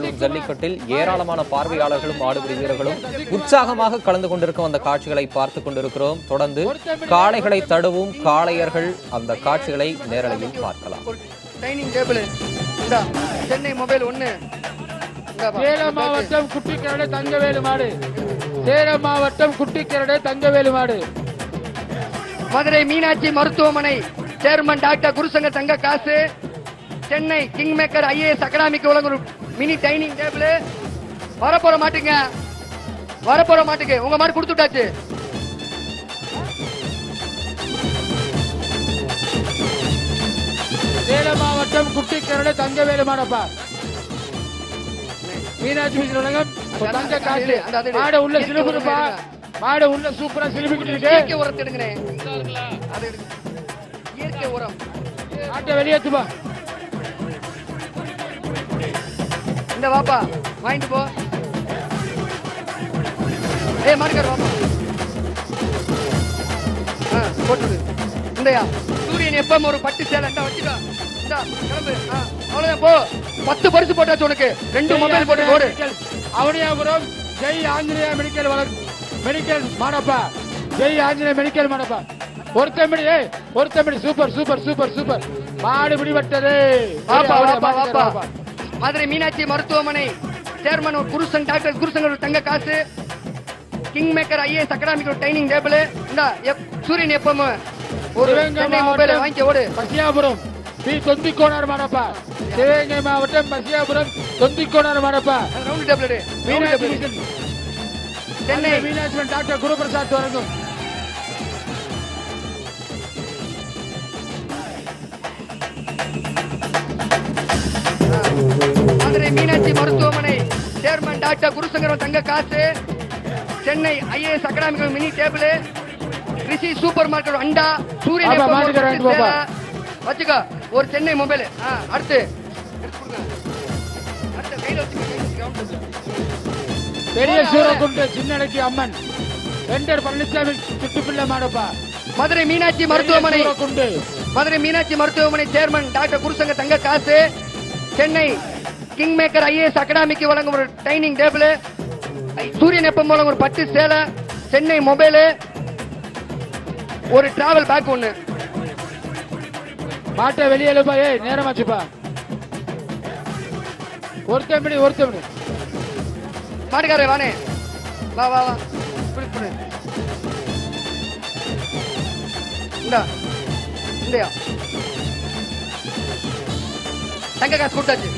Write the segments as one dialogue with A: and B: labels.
A: ஜல்லிக்கட்டில் ஏராளமான பார்வையாளர்களும் ஆடுபிடி வீரர்களும் உற்சாகமாக கலந்து கொண்டிருக்கும் அந்த காட்சிகளை பார்த்துக் கொண்டிருக்கிறோம். தொடர்ந்து காளைகளை தடுவும் காளையர்கள் அந்த காட்சிகளை நேரலையில் பார்க்கலாம்.
B: சென்னை மொபைல் 1
C: சேலம் மாவட்டம் குட்டிக்கரடை தங்கவேலு மாடு. சேலம் மாவட்டம் குட்டிக்கரடை தங்கவேலு மாடு.
B: மதுரை மீனாட்சி மருத்துவமனை சேர்மன் டாக்டர் குருசங்க தங்க காசு. சென்னை கிங் மேக்கர் ஐஏஎஸ் அகாடமிக்கு வழங்கும் மினி டைனிங் டேபிள். வரப்போற மாட்டுக்கு உங்க மாடு கொடுத்துட்டாச்சு.
C: சேலம் மாவட்டம் குட்டிக்கரடை தங்கவேலு மாடப்பா. மீனாட்சி மிஷன் வழங்கும் தங்க காசு. மாடு உள்ள சிலுபுருப்பா. மாடு உள்ள சூப்பரா சிலுபிக்கிட்டு இருக்கு.
B: இயற்கை உரத்தை எடுங்கனே. இயற்கை உரம்
C: ஆட்டை வெளியேத்துப்பா.
B: இந்த வாப்பா வாங்கிட்டு போ. ஏய் மார்க்கர் வாப்பா. போட்டுடு. இந்தயா சூரியன் எப்பவும் ஒரு பட்டு சேலை வச்சுக்கோ. இந்த கிளம்பு. அவ்வளவுதான் போ. 10 பரிசு போட்டாச்சு உனக்கு. 2 மொபைல் போட்டு ஓடு.
C: அவனியாபுரம் ஜெய் ஆஞ்சநேயா மெடிக்கல் மாடப்பா. ஜெய் ஆஞ்சநேயா மெடிக்கல் மாடப்பா. ஒருத்தமிடி சூப்பர் சூப்பர் சூப்பர் சூப்பர். மாடு பிடிபட்டது.
B: மதுரை மீனாட்சி மருத்துவமனை சேர்மன் குருசன் டாக்டர் குருசங்க தங்க காசு. கிங் மேக்கர் ஐஏஎஸ் அகாடமிக்கு டைனிங் டேபிள். இந்த சூரியன் எப்பவும் ஒரு மொபைல் வாங்கி ஓடு.
C: பசியாபுரம் பி தொந்திக்கோனார் மாடப்பா. சிவகங்கை மாவட்டம் பசியாபுரம் தொந்திக்கோனார் மாடப்பா.
B: Round table
C: Meenakshi mission Chennai Meenakshi doctor Guruprasad வழங்கும்
B: மதுரை மீனாட்சி மருத்துவமனை சேர்மன் டாக்டர் குருசங்கரம் தங்க காசு. சென்னை ஐஏஎஸ் அகாடமிக்கு mini table. Rishi super market அண்டா. சூரியன் வச்சுக்கோ. ஒரு சென்னை மொபைல். அடுத்து
C: பெரிய சூரக்குண்டு சின்னடக்கி அம்மன் வெண்டர் பழனிசாமி சுட்டுப்பிள்ளை மாடப்பா.
B: மதுரை மீனாட்சி மருத்துவமனை சேர்மன் டாக்டர் குருசங்க தங்க காசு. சென்னை கிங் மேக்கர் ஐஏஎஸ் அகாடமிக்கு வழங்கும் ஒரு டைனிங் டேபிள். சூரியன் எப்பம் வழங்கும் ஒரு பட்டு சேலை. சென்னை மொபைல். ஒரு டிராவல் பேக் 1.
C: மாட்டை வெளியேப்பா. நேரமாச்சுப்பா. ஒருத்தமிடி
B: மாட்டுக்காரே வானே. வா இந்தயா தங்க காசு கொடுத்தாச்சு.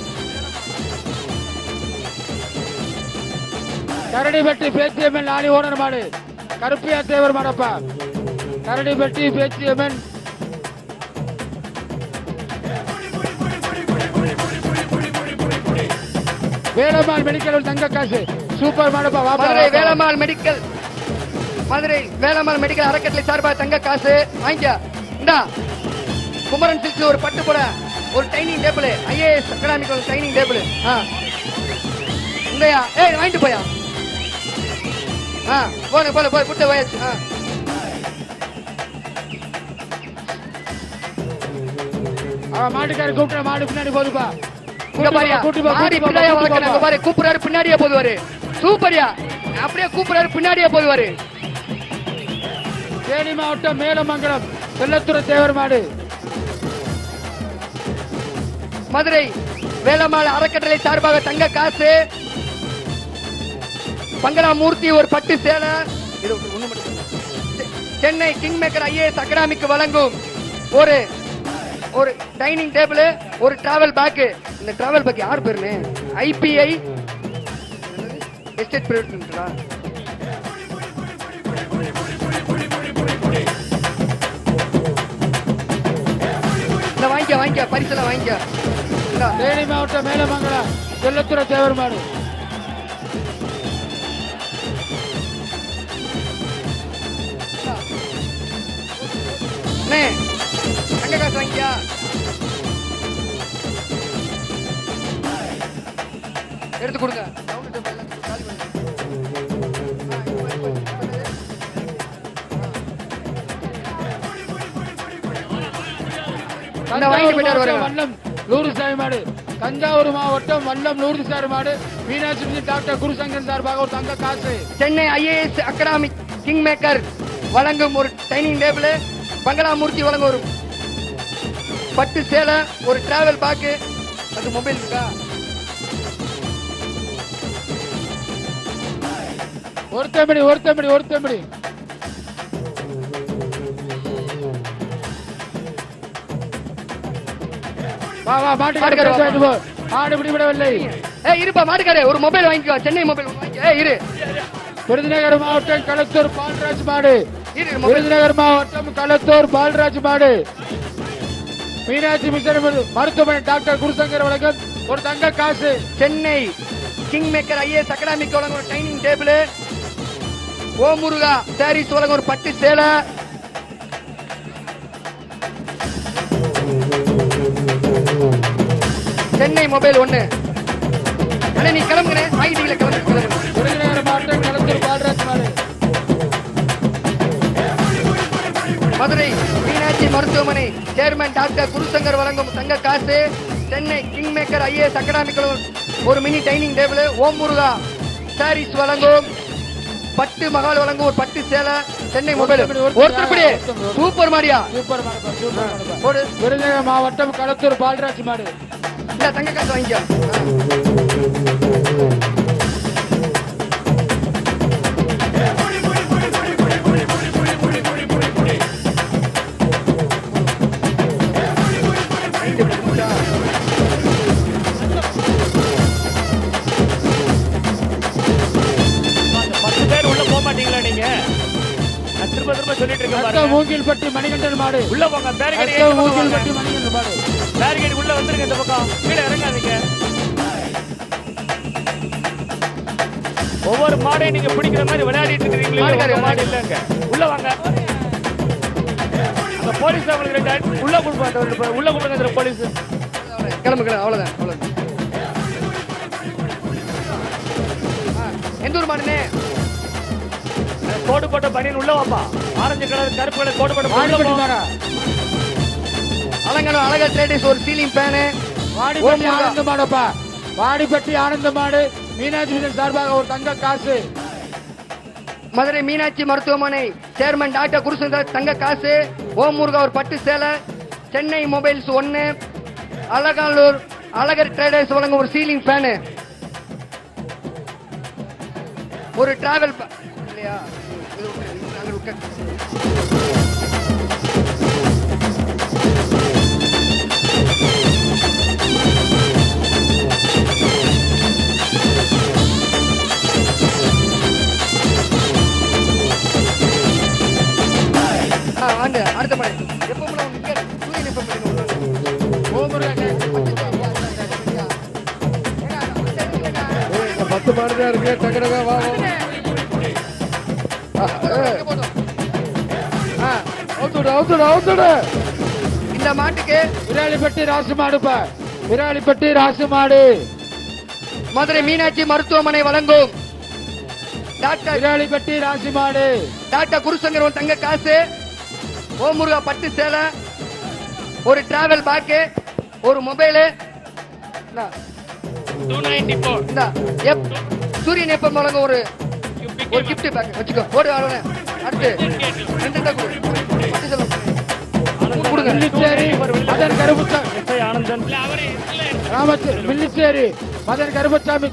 C: கரடிபட்டி பேச்சியம்மன் லாரி ஓனர் மாடு. கருப்பியா தேவர் மாடப்பா. கரடிபட்டி பேச்சியம்மன் வேலம்மாள் மெடிக்கல் தங்க காசு. சூப்பர் மாடப்பா.
B: மதுரை வேலம்மாள் மெடிக்கல் அறக்கட்டளை சார்பாக தங்க காசு வாங்கிக்க. இந்தா குமரன் சில்க்ஸ் ஒரு பட்டு போட ஒரு டைனிங் டேபிள். ஐஏஎஸ் அகாடமிக்கு ஒரு டைனிங் டேபிள். இந்தயா வாங்கிட்டு போயா. போய் கொடுத்த வயாச்சு.
C: மாட்டுக்கார கூப்பிட்ட மாடு பின்னாடி போதுப்பா.
B: கூப்பிடாரு பின்னாடியே போதுவாரு. சூப்பரியா அப்படியே கூப்பிடாரு பின்னாடியே போதுவாரு.
C: தேனி மாவட்டம் மேலமங்கலம் செல்லத்துறை தேவர் மாடு.
B: மதுரை வேலம்மாள் அறக்கட்டளை சார்பாக தங்க காசு. பங்களாமூர்த்தி ஒரு பட்டு சேலை. சென்னை கிங் மேக்கர் ஐஏஎஸ் அகாடமிக்கு வழங்கும் ஒரு டைனிங் டேபிள். ஒரு டிராவல் பேக். இந்த டிராவல் பேக் யார் பேருன்னு ஐபிஐ எஸ்டேட் பிரைவேட் லிமிடெடா. இந்த வாங்கிக்க பரிசெல்லாம் வாங்கிக்க.
C: தேனி மாவட்டம் மேலமங்கலம் செல்லத்துறை தேவர் மாடு.
B: தங்க காசு வாங்கியா. எடுத்து கொடுங்க.
C: வண்ணம் லூரு சாமி மாடு. தஞ்சாவூர் மாவட்டம் வல்லம் நூறு சார் மாடு மீனாட்சி மிஷன் டாக்டர் குருசங்கரன் சார்பாக ஒரு தங்க காசு.
B: Chennai IAS academy king maker வழங்கும் ஒரு டைனிங் டேபிள், பங்களாமூர்த்தி வழங்கும் ஒரு பட்டு சேலை, ஒரு டிராவல் பேக். அது மொபைல் இருக்கா?
C: ஒருத்தம்படி வா மாட்டுக்காரர் மாடு பிடிபடவில்லை.
B: இருப்பா மாட்டுக்காரே, ஒரு மொபைல் வாங்கிக்கோ, சென்னை மொபைல் வாங்கிக்கோ. இரு.
C: விருதுநகர் மாவட்டம் களத்தூர் பால்ராஜ் மாடு.
B: இரு.
C: விருதுநகர் மாவட்டம் களத்தூர் பால்ராஜ் மாடு மீனாட்சி மிஷன் மருத்துவமனை டாக்டர் குருசங்கர் வழங்கும் ஒரு தங்க காசு.
B: சென்னை கிங் மேக்கர் ஐஏஎஸ் அகாடமிக்கு வழங்கும் ஒரு டைனிங் டேபிள், ஓ முருகா சாரீஸ் வழங்கும் ஒரு பட்டு சேலை. சென்னை மொபைல் 1. அண்ணா நீ கிளம்புகிறேன், ஆகிட்டீங்களா? கிளம்பு.
C: விருதுநகர் மாவட்டம் களத்தூர் பால்ராஜ் மாடு.
B: மதுரை மீனாட்சி மருத்துவமனை சேர்மன் டாக்டர் குருசங்கர் வழங்கும் தங்க காசு. சென்னை கிங் மேக்கர் ஐஏஎஸ் அகாடமிக்கு ஒரு மினி டைனிங் டேபிள், ஓம் முருகா சாரீஸ் வழங்கும் பட்டு மகால் வழங்கும் ஒரு பட்டு சேலை. சென்னை மொபைல் ஒருத்தர் சூப்பர் மாடியா,
C: சூப்பர் மாடு. விருதுநகர் மாவட்டம் களத்தூர் பால்ராஜ் மாடு.
B: இந்த தங்க காசு வாங்கிக்கோ.
C: மூங்கில்பட்டி மணிகண்டன் மாடு.
D: உள்ள போங்க.
C: மூங்கில்பட்டி மணிகண்டன் மாடு.
D: பேரிகேட் உள்ள வந்துருங்க. இந்த பக்கம் கீழே இறங்காதீங்க. ஒவ்வொரு மாடையும் நீங்க பிடிக்கிற மாதிரி விளையாடிட்டு இருக்கீங்களா? மாடு இல்லங்க. உள்ள வாங்க. அந்த போலீஸ் அவங்களுக்கு உள்ள கொடுப்பாங்க. உள்ள கொடுங்க போலீஸ்.
B: கிளம்பு. அவ்வளவுதான். எந்த ஊர் மாடுனே?
D: கோடு போட்ட பனியன் உள்ள வாப்பா. ஆரஞ்சு கலர் கருப்பு கலர் கோடு போட்ட
B: அலங்கான அழகர் ட்ரேடர்ஸ் ஒரு சீலிங் ஃபேன்.
C: வாடிப்பட்டி ஆனந்த மாடுப்பா. வாடிப்பட்டி ஆனந்த மாடு மீனாட்சி மிஷன் சார்பாக ஒரு தங்க காசு.
B: மதுரை மீனாட்சி மருத்துவமனை சேர்மன் டாக்டர் குருசங்கர் தங்க காசு. ஓம் முருகா ஒரு பட்டு சேலை. சென்னை மொபைல்ஸ் 1. அலங்கானூர் அழகர் ட்ரேடர்ஸ் வழங்கும் ஒரு சீலிங் ஃபேன், ஒரு டிராவல் இல்லையா? அடுத்த மாதிரி எப்ப சூரியன் எப்ப
C: பத்து மாடுதான் இருக்கு. டக்கடகா வா.
B: இந்த மாட்டுக்கு
C: விராலிப்பட்டி ராசு மாடுப்பா. விராலிப்பட்டி ராசு மாடு.
B: மதுரை மீனாட்சி மருத்துவமனை வழங்கும் டாக்டர்
C: விராலிப்பட்டி ராசு மாடு.
B: டாக்டர் குருசங்கர் ஒரு தங்க காசு. ஓம் முருகா பட்டு சேலை, ஒரு டிராவல் பேக், ஒரு மொபைல். சூரியன் எப்ப வழங்கும் ஒரு கிஃப்ட் பேக் வச்சுக்கோ. ஓடு. அடுத்து
C: மில்லிச்சேரி மதன் கருப்பசாமி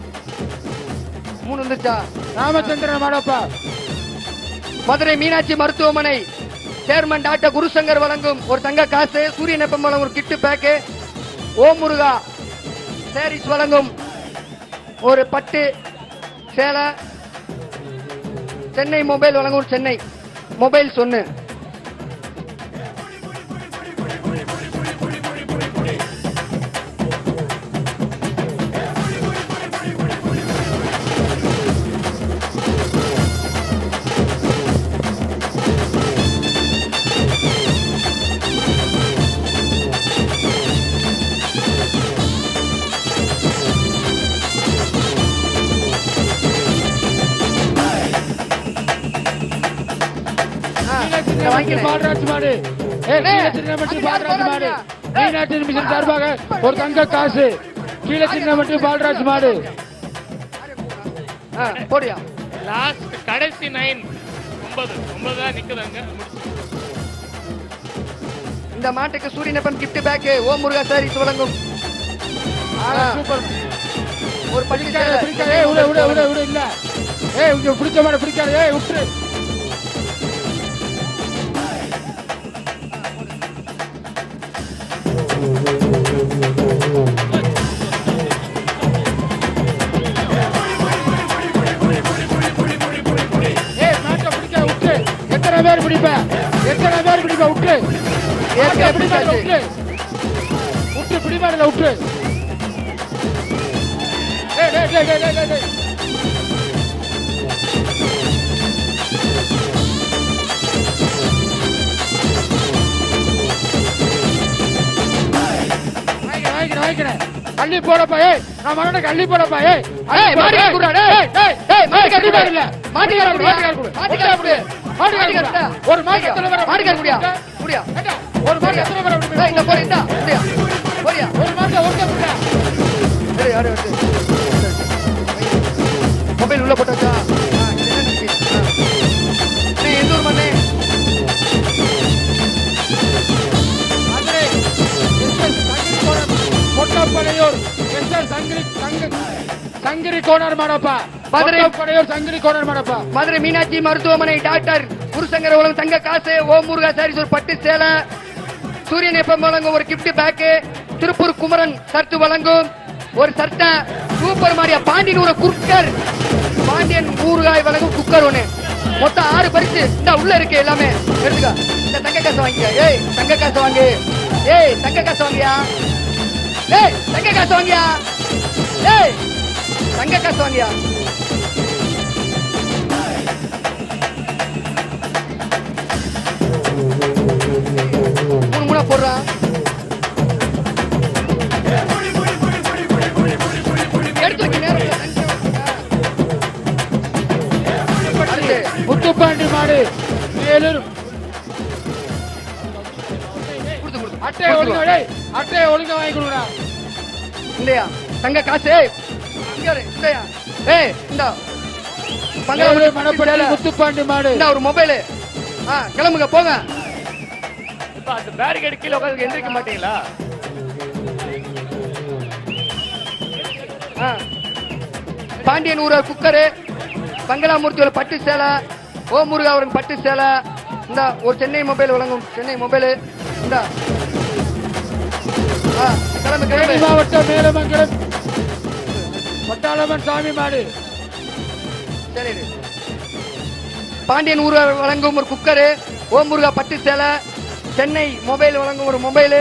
B: 3 வந்துச்சா?
C: ராமச்சந்திரன் மாடப்பா.
B: மதுரை மீனாட்சி மருத்துவமனை சேர்மன் டாக்டர் குருசங்கர் வழங்கும் ஒரு தங்க காசு. சூரியன் எப்பம் வழங்கும் ஒரு கிஃப்ட் பேக், ஓம் முருகா சாரீஸ் வழங்கும் ஒரு பட்டு சேலை. சென்னை மொபைல் வழங்கும் சென்னை மொபைல் 1.
C: பால்ராஜ் மாடு. மீனாட்சி மிஷன் சார்பாக ஒரு தங்க காசு. கீழே சின்னமட்டி பால்ராஜ் மாடு.
B: போடியா.
D: லாஸ்ட் கடைசி 9 9 தான் நிக்குதாங்க.
B: இந்த மாட்டுக்கு சூரியனப்பன் கிஃப்ட் பேக் ஓம் முருகா சாரீஸ் வழங்கும்
C: சூப்பர்.
B: ஒரு பட்டு
C: பிடிக்காத பிடிக்காத. ஏய் விடு விடு விடு விடு. இல்ல ஏய் உங்க பிடிச்ச மாடு பிடிக்காத. ஏய் விட்டுரு. ஏய் மாட்ட பிடிக்காத விட்டுரு. எத்தனை பேர் பிடிப்ப விட்டுரு. விட்டுரு பிடிமாடல விட்டுரு. டேய் டேய் டேய் டேய் டேய் டேய். அள்ளி போடப்பா. ஏய் நான் மகனுக்கு அள்ளி போடப்பா. ஏய்
B: மாட்டுக்கார குடுடா. டேய் டேய் மாட்டுக்கார குடுடா.
C: மாட்டுக்கார குடு. மாட்டுக்கார குடு. மாட்டுக்கார ஒரு மாடு எத்தனை வர
B: மாட்டுக்கார குடியா. குடியா.
C: ஒரு மாடு எத்தனை வர
B: டேய் இந்த போறே இந்த. குடியா. போறியா.
C: ஒரு மாடு ஒருத்த குடியா.
B: டேய் யாரே வந்து. மொபைல் உள்ள போட்டாச்சா? இது என்ன இருக்கு? டேய் எந்த ஊர் மண்ணே?
C: மதுரை மொட்டப்படையூர் சங்கிரி கோணர் மாடப்பா. மதுரைப்படையூர் சங்கிரி கோணர் மாடப்பா.
B: மதுரை மீனாட்சி மருத்துவமனை டாக்டர் குருசங்கர் வழங்கும் தங்க காசு ஓம் முருகா சாரீஸ் ஒரு பட்டு சேலை சூரியன் எப்பம் வழங்கும் ஒரு கிஃப்ட் பேக் திருப்பூர் குமரன் சர்த்து வழங்கும் ஒரு சட்டை சூப்பர் மாரியா பாண்டியன் ஒரு குக்கர் பாண்டியன் ஊறுகாய் வழங்கும் குக்கர் ஒண்ணு மொத்தம் 6 பரிசு இந்த உள்ள இருக்கு எல்லாமே எடுத்துக்க. இந்த தங்க காசு வாங்கிக்க. ஏய் தங்க காசு வாங்கு. ஏய் தங்க காசு வாங்கியா. ஏய் தங்க காசு வாங்கியா. ஏய் தங்க காசு வாங்கியா. மூணு போடுறான். எடுத்து வைக்க நேரம் இல்ல.
C: முத்துப்பாண்டி மாடு வேலூர். அட்டையை ஒழுங்கா வாங்கி கொடுக்குறா.
B: இல்லையா தங்க காசு இல்லையா. ஏய் இந்த
C: மணப்பள்ளி முத்துப்பாண்டி மாடு.
B: இந்த ஒரு மொபைல் கிளம்புங்க போங்க.
D: இப்ப அந்த பேரிகேட் கீழ உட்கார்ந்து எந்திரிக்க மாட்டீங்களா?
B: பாண்டியன் ஊரர் குக்கரு பங்களாமூர்த்தி ஒரு பட்டு சேலை ஓம் முருகா அவருக்கு பட்டு சேலை இந்த ஒரு சென்னை மொபைல் வழங்கும் சென்னை மொபைல் இந்த கிளம்பு
C: மாவட்டம் மேலமங்கலம் பட்டாளமன் சாமி மாடு.
B: சரி பாண்டியன் ஊரர் வழங்கும் ஒரு குக்கரு ஓம் முருகா பட்டு சேலை சென்னை மொபைல் வழங்கும் ஒரு மொபைல்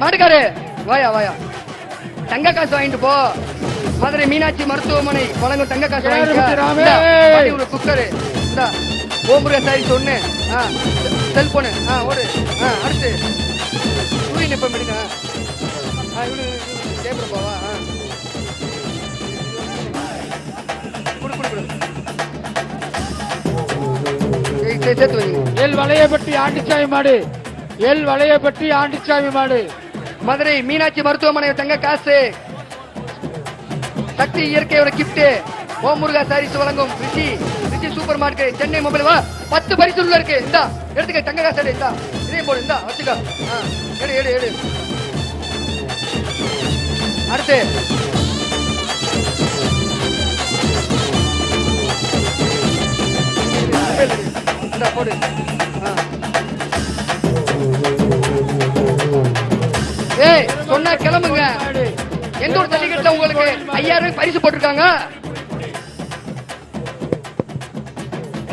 B: மாட்டுக்காரு வாயா வாயா தங்க காசு வாங்கிட்டு போ. மதுரை மீனாட்சி மருத்துவமனை வழங்கும் தங்க காசு வாங்கிட்டு குக்கரு இந்த ஓம்புரா சாரீஸ் ஒண்ணு செல்போனு ஓடு. அடுத்து சூரியன் எப்ப எடுங்க. கேபிள் போவா. சேர்த்து வைங்க.
C: எல் வளையப்பட்டி ஆண்டிச்சாமி மாடு. எல் வளையப்பட்டி ஆண்டிச்சாமி மாடு.
B: மதுரை மீனாட்சி மருத்துவமனை தங்க காசு சக்தி இயற்கையோட கிஃப்ட் ஓம் முருகா சாரீஸ் வழங்கும் ரிஷி சூப்பர் மார்க்கெட் சென்னை மொபைல் வா 10 பரிசு உள்ள இருக்கு. இந்தா எடுத்துக்க தங்க காசு எடு. இந்தா இதையும் போடு. இந்தா வச்சுக்க. எடு. அடுத்து இந்தா போடு. ஏய் சொன்னா கிளம்புங்க. எந்த ஒரு ஜல்லிக்கட்டுல உங்களுக்கு 5000 பரிசு போட்டிருக்காங்க.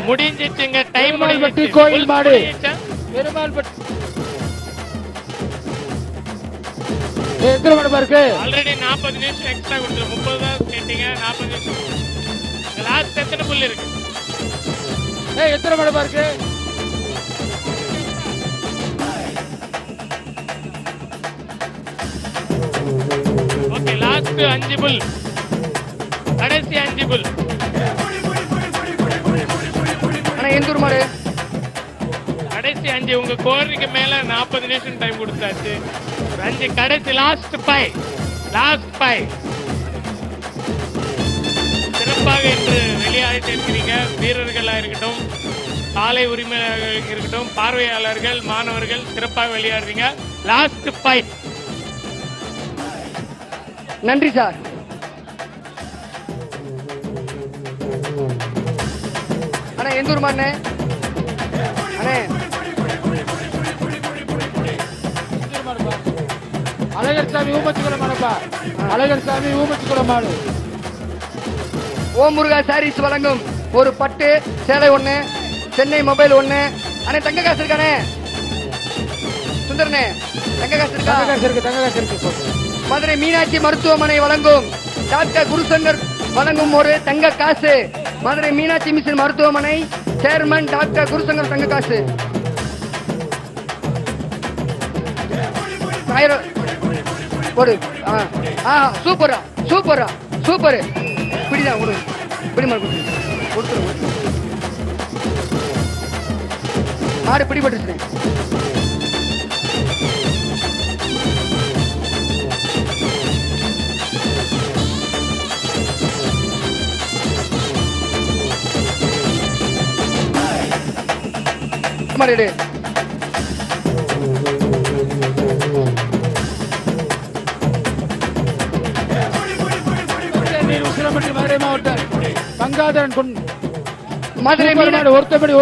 D: முடிஞ்சிச்சுங்க. டைம்
C: பெருமாள்பட்டி கோயில் மாடு. பெருமாள்பட்டி எத்தனை மணி இருக்கு?
D: ஆல்ரெடி 40 நிமிஷம் எக்ஸ்ட்ரா கொடுத்துரு. 30 தான் கேட்டீங்க. 40 நிமிஷம். லாஸ்ட் எத்தனை புல் இருக்கு?
C: எத்தனை மணி இருக்கு?
D: ஓகே லாஸ்ட் லாஸ்ட் 5 புல், கடைசி 5 புல்.
B: அண்ணா எந்த ஊர் மாடு?
D: கடைசி 5. உங்க கோரிக்கைக்கு மேல 40 நிமிஷம் டைம் கொடுத்தாச்சு. 5 கடைசி, லாஸ்ட் 5. சிறப்பாக இன்று வெளியாகிட்டு இருக்கிறீங்க. வீரர்களா இருக்கட்டும், சாலை உரிமையாளர்கள் இருக்கட்டும், பார்வையாளர்கள், மாணவர்கள் சிறப்பாக வெளியாடுறீங்க. லாஸ்ட் 5.
B: நன்றி சார். அண்ணா எந்த ஊர் மாடுண்ணே? அண்ணே
C: அழகர் சாமி ஊமச்சிக்குளம் மாடுப்பா. அழகர் சாமி ஊமச்சிக்குளம் மாடு.
B: ஓம் முருகா சாரீஸ் வழங்கும் ஒரு பட்டு சேலை 1, சென்னை மொபைல் 1. அண்ணே தங்க காசு இருக்கானே? சுந்தரனே தங்க காசு இருக்கா?
C: தங்க காசு இருக்கு.
B: மதுரை மீனாட்சி மருத்துவமனை வழங்கும் டாக்டர் குருசங்கர் வழங்கும் ஒரு தங்க காசு. மதுரை மீனாட்சி மிஷன் மருத்துவமனை சேர்மன் டாக்டர் குருசங்கர் தங்க காசு. போடு. சூப்பரா சூப்பரா சூப்பர். பிடிதான் கொடு. பிடிமா கொடுத்துரு. மாடு பிடிபட்டுச்சு. மாடு
C: மதுரை மாவட்டம் கங்காதரன்
B: மதுரை
C: ஒருத்தம்படி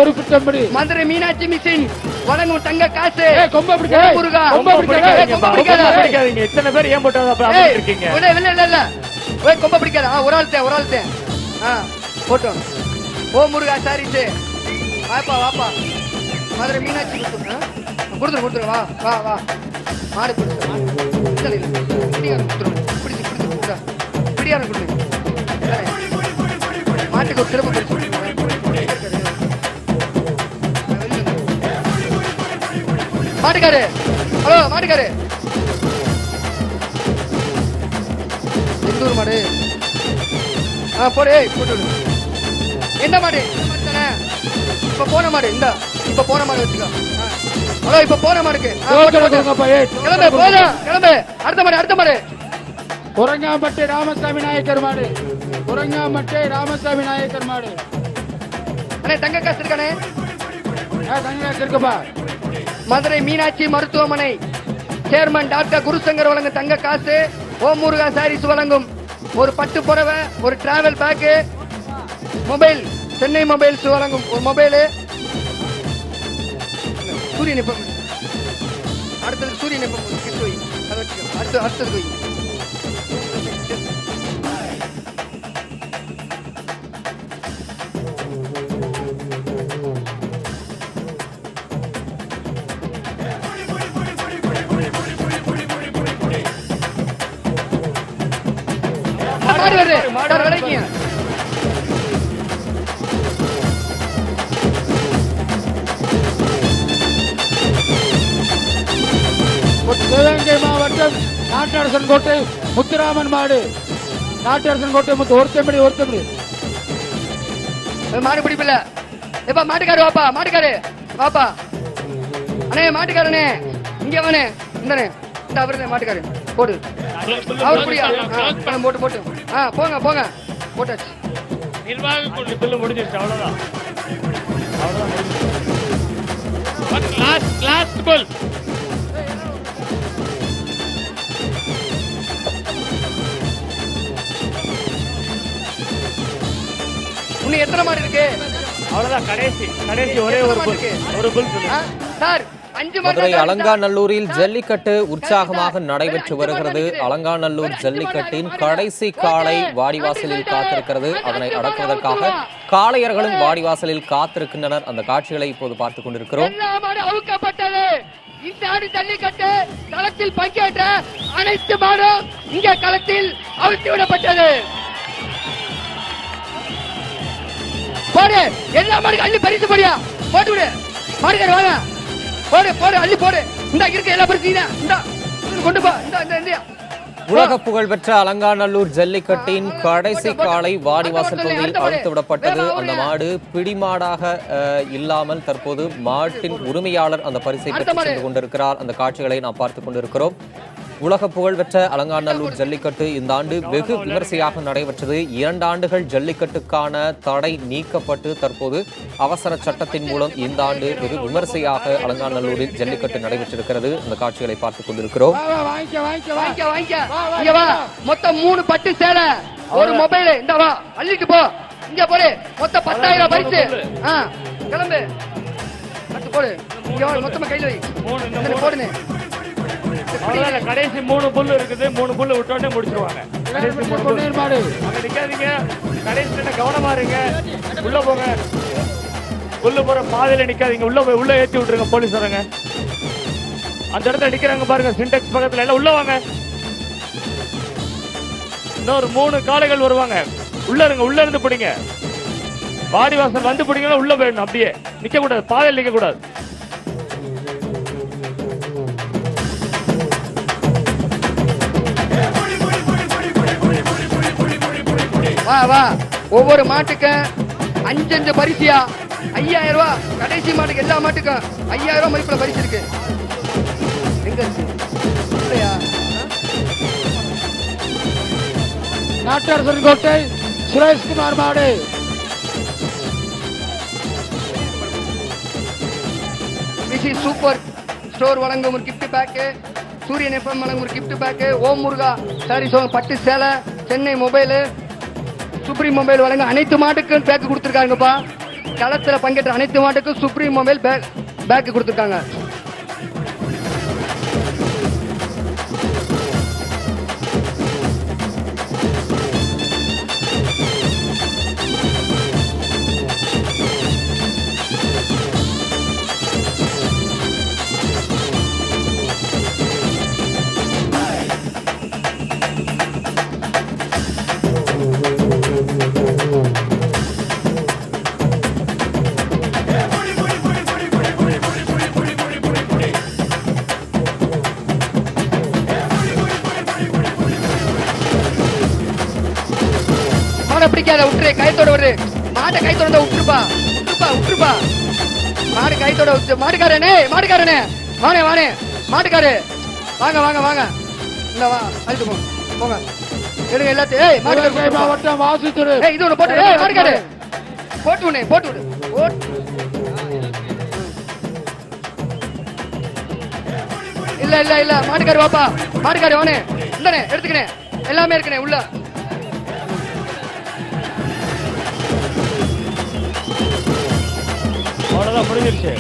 C: ஒரு குத்தம்படி.
B: மதுரை மீனாட்சி மிஷின் வழங்கும் தங்க காசு.
C: கொம்ப
B: முருகா
C: எத்தனை பேர் ஏன் போட்டீங்க?
B: கொம்ப பிடிக்காத. ஒரு ஆள் போட்டோம். ஓ முருகா சாரிஸ். வாப்பா மதுரை மீனாட்சி கொடுத்துரு. வா மாடு பிடியாரம் கொடுத்து மாட்டுக்கு ஒரு சிறப்பு பரிசு. மாட்டுக்காரு, ஹலோ மாட்டுக்காரு. எந்த ஊர் மாடு? போடு போட்டு. என்ன மாடு? தானே இப்ப போன மாடு. இப்ப போன மாடு வச்சுக்கோ. ஹலோ இப்ப போன மாடுக்கு கிளம்பு. அடுத்த மாடு
C: குரங்காம்பட்டி ராமசாமி நாயக்கர் மாடு.
B: அண்ணே தங்க காசு இருக்கானே?
C: தங்க காசு இருக்குப்பா.
B: மதுரை மீனாட்சி மருத்துவமனை சேர்மன் டாக்டர் குருசங்கர் வழங்கும் தங்க காசு. ஓம் முருகா சாரீஸ் வழங்கும் ஒரு பட்டு புடவை, ஒரு travel back, mobile Chennai mobiles வழங்கும் ஒரு மொபைல். சூரியன் எப்ப அடுத்தது? சூரியன் எப்ப அடுத்தது போய் மாடு விளைக்கிங்க.
C: சிவகங்கை மாவட்டம் நாட்டரசன் கோட்டை முத்துராமன் மாடு. நாட்டரசன் கோட்டை ஒருத்தம்படி
B: மாடு பிடிப்பில்ல. எப்ப மாட்டுக்காரு வாப்பா. அண்ணே மாட்டுக்காரனே இங்க வானே. இந்தனே இந்த அவரு மாட்டுக்காரு போடு. அவர் புரியா போட்டு போங்க போட்டாச்சு.
D: நிர்வாக குழு பில்லு முடிஞ்சிருச்சு. அவ்வளவுதான். லாஸ்ட் கோல்.
B: இன்னும் எத்தனை மாடு இருக்கு?
D: அவ்வளவுதான். கடைசி ஒரே ஒரு புல்
B: சார்.
A: மதுரை அலங்காநல்லூரில் ஜல்லிக்கட்டு உற்சாகமாக நடைபெற்று வருகிறது. அலங்காநல்லூர் ஜல்லிக்கட்டின் கடைசி காளை வாடிவாசலில் காத்திருக்கிறது. அதனை அடக்குவதற்காக காளையர்களும் வாடிவாசலில் காத்திருக்கின்றனர். அந்த காட்சிகளை இப்போது பார்த்துக் கொண்டிருக்கிறோம்.
B: இந்த ஆடு ஜல்லிக்கட்டு களத்தில் பங்கேற்ற அனைத்து மாடும் இங்கே களத்தில் அவிழ்த்து விடப்பட்டது. போடு எல்லா மாடுக்கு அள்ளி பரிசு போடியா போட்டு விடு. மாடுகார் வாங்க போடு அள்ளி போடு. இந்த இருக்க எல்லா பரிசு கொண்டு போ. இந்த
A: உலக புகழ்பெற்ற அலங்காநல்லூர் ஜல்லிக்கட்டின் கடைசி காலை வாடிவாசல் பகுதியில் அழுத்து விடப்பட்டது. அந்த மாடு பிடிமாடாக இல்லாமல் தற்போது மாட்டின் உரிமையாளர் அந்த பரிசை பெற்று சென்று கொண்டிருக்கிறார். அந்த காட்சிகளை நாம் பார்த்துக் கொண்டிருக்கிறோம். உலக புகழ்பெற்ற அலங்காநல்லூர் ஜல்லிக்கட்டு இந்த ஆண்டு வெகு விமரிசையாக நடைபெற்றது. 2 ஆண்டுகள் ஜல்லிக்கட்டுக்கான தடை நீக்கப்பட்டு தற்போது அவசர சட்டத்தின் மூலம் இந்த ஆண்டு வெகு விமரிசையாக அலங்காநல்லூரில் ஜல்லிக்கட்டு நடைபெற்றிருக்கிறது. அந்த காட்சிகளை பார்த்துக் கொண்டிருக்கிறோம்.
B: மொத்தம் 3 பட்டு சேலை, ஒரு மொபைல், இந்த வா அள்ளிட்டு போ, இங்க போடு, மொத்தம் 10,000 பரிசு. கிளம்பு, போடு, மொத்தமா கையில வை, போடுனே.
D: கடைசி 3 புல்லு இருக்குது. 3 புல்லு விட்டோடனே முடிச்சிருவாங்க. கடைசி 3 புல்லு மாடு அங்க நிக்காதீங்க. கடைசி கவனமா இருங்க. உள்ள போங்க. உள்ள போற பாதையில நிக்காதீங்க. உள்ள ஏத்தி விட்டுருங்க. போலீஸ் வரங்க. அந்த இடத்துல நிக்கிறாங்க பாருங்க, சின்டெக்ஸ் பக்கத்துல எல்லாம் உள்ள வாங்க. இன்னொரு 3 காளைகள் வருவாங்க. உள்ள இருங்க. உள்ள இருந்து பிடிங்க. வாடிவாசல் வந்து பிடிங்க. உள்ள போயிடணும். அப்படியே நிக்க கூடாது. பாதையில் நிக்க கூடாது.
B: வா வா, ஒவ்வொரு மாட்டுக்கு 5 பரிசியா 5,000 ரூபாய். கடைசி மாட்டுக்கு எல்லா மாட்டுக்கும் 5,000 ரூபாய் மதிப்புல பரிசு இருக்கு. எங்க இருக்கு? இல்லையா?
C: நாட்டரசன் கோட்டை சுரேஷ்குமார் மாடு.
B: விசி சூப்பர் ஸ்டோர் வழங்கும் ஒரு கிஃப்ட் பேக், சூரியன் எஃப்எம் வழங்கும் ஒரு கிஃப்ட் பேக், ஓம் முருகா சாரி பட்டு சேலை, சென்னை மொபைல், சுப்ரீம் மொபைல் வழங்க அனைத்து மாட்டுக்கும் பேக் கொடுத்துருக்காங்கப்பா. களத்துல பங்கேற்ற அனைத்து மாட்டுக்கும் சுப்ரீம் மொபைல் பேக் கொடுத்துருக்காங்க. பிடிக்காத விட்டுரு, கைத்தோட விடு. மாட்டை கைத்தோட விட்டுருப்பா, விட்டுருப்பா. மாடு கைத்தோட விட்டு. மாட்டுக்காரனே வானே மாட்டுக்காரு, வாங்க வாங்க வாங்க, இந்த வா அழைத்து போங்க எடுங்க எல்லாத்தையும்.
C: மாவட்டம் வாசித்துறை
B: இது ஒண்ணு போட்டு மாட்டுக்காரு போட்டு விடு. இல்ல மாட்டுக்காரு வாப்பா, மாட்டுக்காரு வானே, இந்தனே எடுத்துக்கினே, எல்லாமே இருக்குனே உள்ள.
D: அவ்வளவுதான், முடிஞ்சிருச்சு.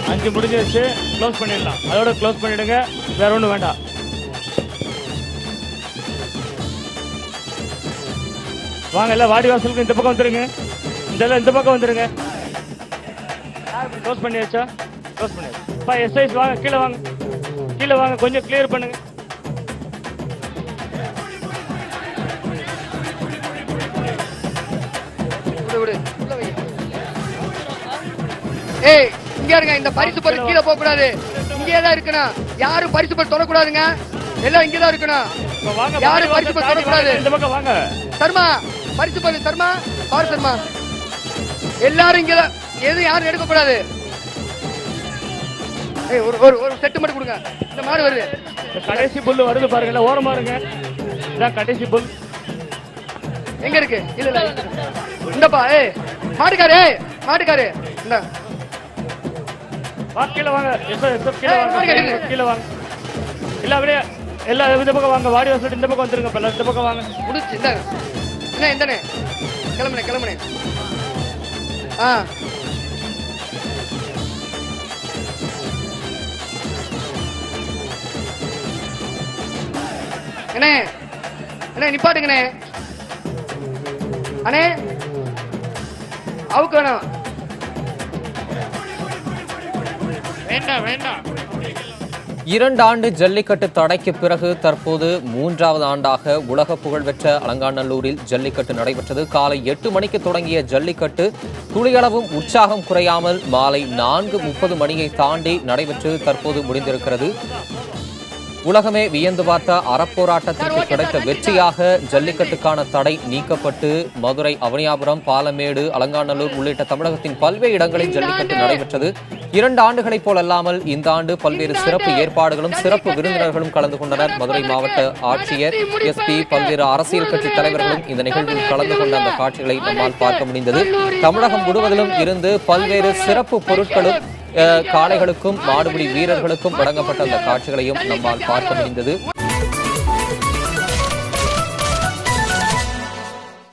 D: 5 முடிஞ்சிருச்சு. க்ளோஸ் பண்ணிடலாம். அதோட க்ளோஸ் பண்ணிடுங்க. வேற ஒன்றும் வேண்டாம். வாங்க, எல்லாம் வாடிவாசலுக்கு இந்த பக்கம் வந்துருங்க. இந்த பக்கம் வந்துருங்க. க்ளோஸ் பண்ணியாச்சா? க்ளோஸ் பண்ணியாச்சு. எஸ்ஐஸ் வாங்க, கீழே வாங்க, கொஞ்சம் கிளியர் பண்ணுங்க.
B: ஏய், இங்க இருங்க. இந்த பரிசு பொருள் கீழே போக கூடாது. இங்கே தான் இருக்கணும். யாரும் பரிசு பொருள் தொடக்கூடாதுங்க. எல்லாம் இங்கே தான் இருக்கணும். யாரும் பரிசு பொருள் தொடக்கூடாது.
D: இந்த பக்கம் வாங்க.
B: சர்மா, பரிசு பொருள் சர்மா, பார் சர்மா, எல்லாரும் இங்க தான். எதுவும் யாரும் எடுக்க கூடாது. ஏய், ஒரு செட்டு மட்டும் கொடுங்க. இந்த மாடு வருது.
D: கடைசி புல்லு வருது பாருங்க. ஓரமா இருங்க. இதான் கடைசி புல்.
B: எங்க இருக்கு? இல்ல இந்தப்பா. ஏய் மாட்டுக்காரு இந்த
D: கீழே வாங்க. கீழே வாங்க. இல்ல அப்படியே எல்லாம் இந்த பக்கம் வாங்க. வாடி வாசல் இந்த பக்கம் வந்துருங்க. இந்த பக்கம் வாங்க.
B: முடிச்சு இந்தனே கிளம்புனே. அண்ணே நிப்பாட்டுங்கண்ணே. அண்ணே அவுக்கு வேணாம்.
D: வேண்டாம்.
A: 2 ஆண்டு ஜல்லிக்கட்டு தடைக்கு பிறகு தற்போது 3வது ஆண்டாக உலக புகழ்பெற்ற அலங்காநல்லூரில் ஜல்லிக்கட்டு நடைபெற்றது. காலை 8 மணிக்கு தொடங்கிய ஜல்லிக்கட்டு துளியளவும் உற்சாகம் குறையாமல் மாலை 4:30 மணியை தாண்டி நடைபெற்று தற்போது முடிந்திருக்கிறது. உலகமே வியந்து பார்த்த அறப்போராட்டத்திற்கு கிடைத்த வெற்றியாக ஜல்லிக்கட்டுக்கான தடை நீக்கப்பட்டு மதுரை, அவனியாபுரம், பாலமேடு, அலங்காநல்லூர் உள்ளிட்ட தமிழகத்தின் பல்வேறு இடங்களில் ஜல்லிக்கட்டு நடைபெற்றது. 2 ஆண்டுகளைப் போலல்லாமல் இந்த ஆண்டு பல்வேறு சிறப்பு ஏற்பாடுகளும் சிறப்பு விருந்தினர்களும் கலந்து கொண்டனர். மதுரை மாவட்ட ஆட்சியர், எஸ்பி, பல்வேறு அரசியல் கட்சி தலைவர்களும் இந்த நிகழ்வில் கலந்து கொண்ட அந்த காட்சிகளை நம்மால் பார்க்க முடிந்தது. தமிழகம் முழுவதிலும் இருந்து பல்வேறு சிறப்பு பொருட்களும் காளைகளுக்கும் மாடுபிடி வீரர்களுக்கும் வழங்கப்பட்ட அந்த காட்சிகளையும் நம்மால் பார்க்க முடிந்தது.